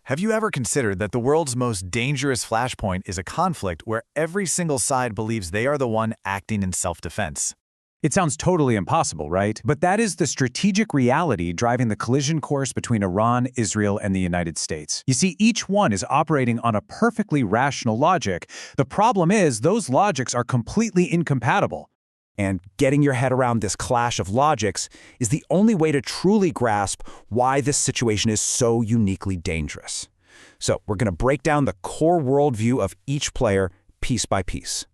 Have you ever considered that the world's most dangerous flashpoint is a conflict where every single side believes they are the one acting in self-defense? It sounds totally impossible, right? But that is the strategic reality driving the collision course between Iran, Israel, and the United States. You see, each one is operating on a perfectly rational logic. The problem is those logics are completely incompatible. And getting your head around this clash of logics is the only way to truly grasp why this situation is so uniquely dangerous. So we're going to break down the core worldview of each player piece by piece.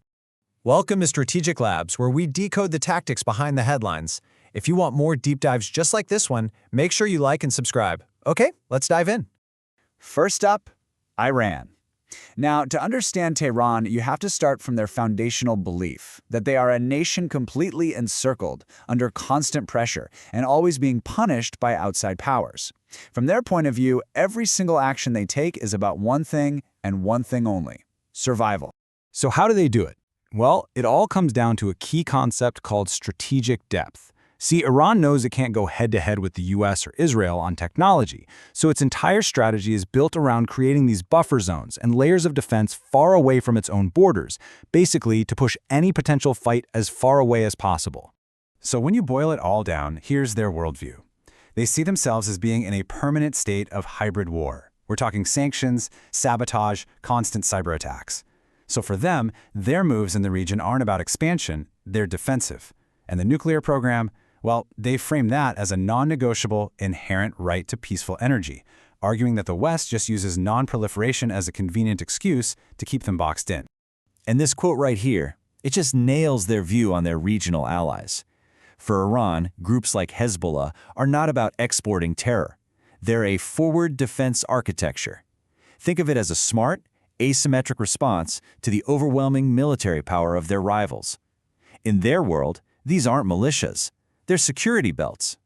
Welcome to Strategic Labs, where we decode the tactics behind the headlines. If you want more deep dives just like this one, make sure you like and subscribe. Okay, let's dive in. First up, Iran. Now, to understand Tehran, you have to start from their foundational belief that they are a nation completely encircled, under constant pressure, and always being punished by outside powers. From their point of view, every single action they take is about one thing and one thing only: survival. So how do they do it? Well, it all comes down to a key concept called strategic depth. See, Iran knows it can't go head-to-head with the US or Israel on technology, so its entire strategy is built around creating these buffer zones and layers of defense far away from its own borders, basically to push any potential fight as far away as possible. So when you boil it all down, here's their worldview. They see themselves as being in a permanent state of hybrid war. We're talking sanctions, sabotage, constant cyber attacks. So for them, their moves in the region aren't about expansion, they're defensive. And the nuclear program, well, they frame that as a non-negotiable, inherent right to peaceful energy, arguing that the West just uses non-proliferation as a convenient excuse to keep them boxed in. And this quote right here, it just nails their view on their regional allies. For Iran, groups like Hezbollah are not about exporting terror. They're a forward defense architecture. Think of it as a smart, asymmetric response to the overwhelming military power of their rivals. In their world, these aren't militias. They're security belts.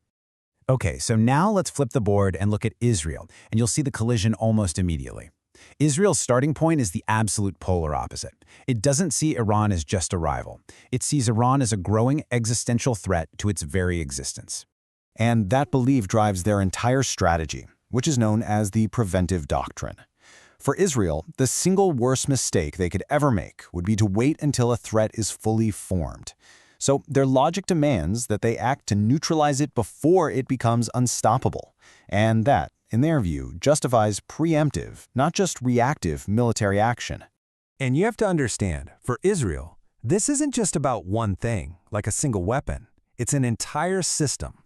Okay, so now let's flip the board and look at Israel, and you'll see the collision almost immediately. Israel's starting point is the absolute polar opposite. It doesn't see Iran as just a rival. It sees Iran as a growing existential threat to its very existence. And that belief drives their entire strategy, which is known as the Preventive Doctrine. For Israel, the single worst mistake they could ever make would be to wait until a threat is fully formed. So their logic demands that they act to neutralize it before it becomes unstoppable. And that, in their view, justifies preemptive, not just reactive, military action. And you have to understand, for Israel, this isn't just about one thing, like a single weapon. It's an entire system.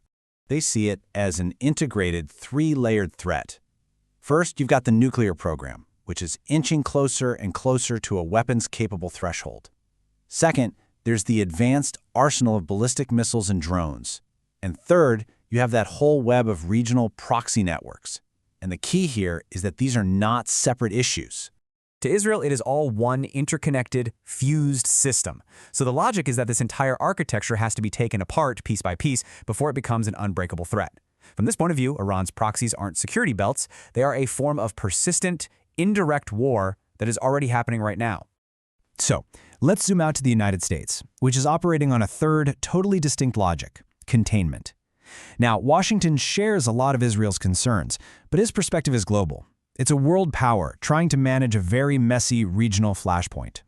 They see it as an integrated, three-layered threat. First, you've got the nuclear program, which is inching closer and closer to a weapons-capable threshold. Second, there's the advanced arsenal of ballistic missiles and drones. And third, you have that whole web of regional proxy networks. And the key here is that these are not separate issues. To Israel, it is all one interconnected, fused system. So the logic is that this entire architecture has to be taken apart piece by piece before it becomes an unbreakable threat. From this point of view, Iran's proxies aren't security belts. They are a form of persistent, indirect war that is already happening right now. So, let's zoom out to the United States, which is operating on a third, totally distinct logic: containment. Now, Washington shares a lot of Israel's concerns, but his perspective is global. It's a world power trying to manage a very messy regional flashpoint.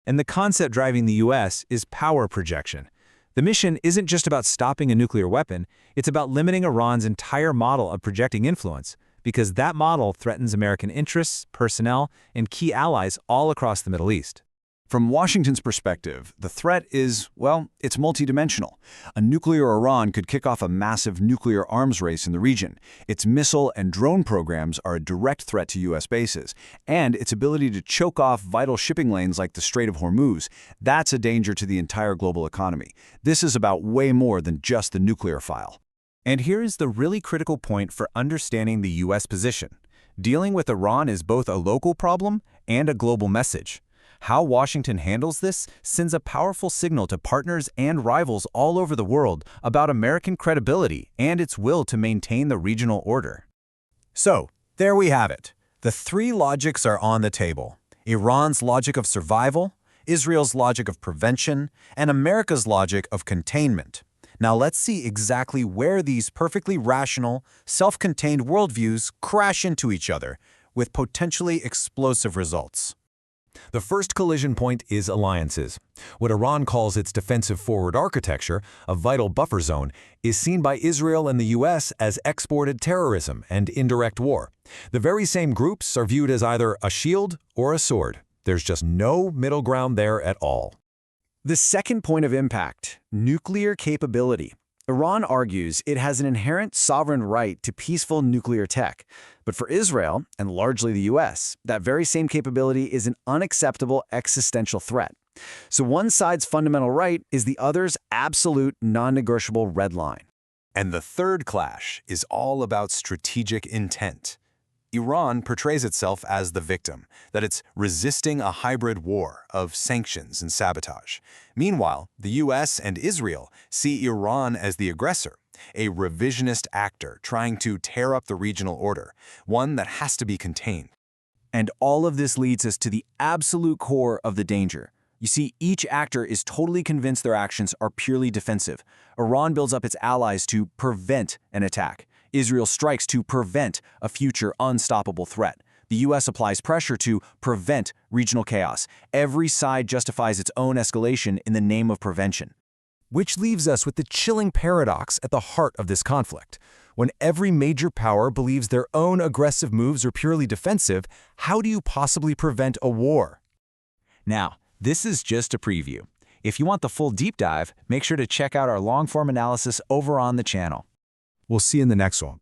And the concept driving the US is power projection. The mission isn't just about stopping a nuclear weapon, it's about limiting Iran's entire model of projecting influence, because that model threatens American interests, personnel, and key allies all across the Middle East. From Washington's perspective, the threat is, well, it's multidimensional. A nuclear Iran could kick off a massive nuclear arms race in the region. Its missile and drone programs are a direct threat to U.S. bases. And its ability to choke off vital shipping lanes like the Strait of Hormuz, that's a danger to the entire global economy. This is about way more than just the nuclear file. And here is the really critical point for understanding the U.S. position. Dealing with Iran is both a local problem and a global message. How Washington handles this sends a powerful signal to partners and rivals all over the world about American credibility and its will to maintain the regional order. So, there we have it. The three logics are on the table: Iran's logic of survival, Israel's logic of prevention, and America's logic of containment. Now let's see exactly where these perfectly rational, self-contained worldviews crash into each other, with potentially explosive results. The first collision point is alliances. What Iran calls its defensive forward architecture, a vital buffer zone, is seen by Israel and the U.S. as exported terrorism and indirect war. The very same groups are viewed as either a shield or a sword. There's just no middle ground there at all. The second point of impact, nuclear capability. Iran argues it has an inherent sovereign right to peaceful nuclear tech. But for Israel, and largely the US, that very same capability is an unacceptable existential threat. So one side's fundamental right is the other's absolute non-negotiable red line. And the third clash is all about strategic intent. Iran portrays itself as the victim, that it's resisting a hybrid war of sanctions and sabotage. Meanwhile, the US and Israel see Iran as the aggressor, a revisionist actor trying to tear up the regional order, one that has to be contained. And all of this leads us to the absolute core of the danger. You see, each actor is totally convinced their actions are purely defensive. Iran builds up its allies to prevent an attack. Israel strikes to prevent a future unstoppable threat. The U.S. applies pressure to prevent regional chaos. Every side justifies its own escalation in the name of prevention. Which leaves us with the chilling paradox at the heart of this conflict. When every major power believes their own aggressive moves are purely defensive, how do you possibly prevent a war? Now, this is just a preview. If you want the full deep dive, make sure to check out our long-form analysis over on the channel. We'll see you in the next one.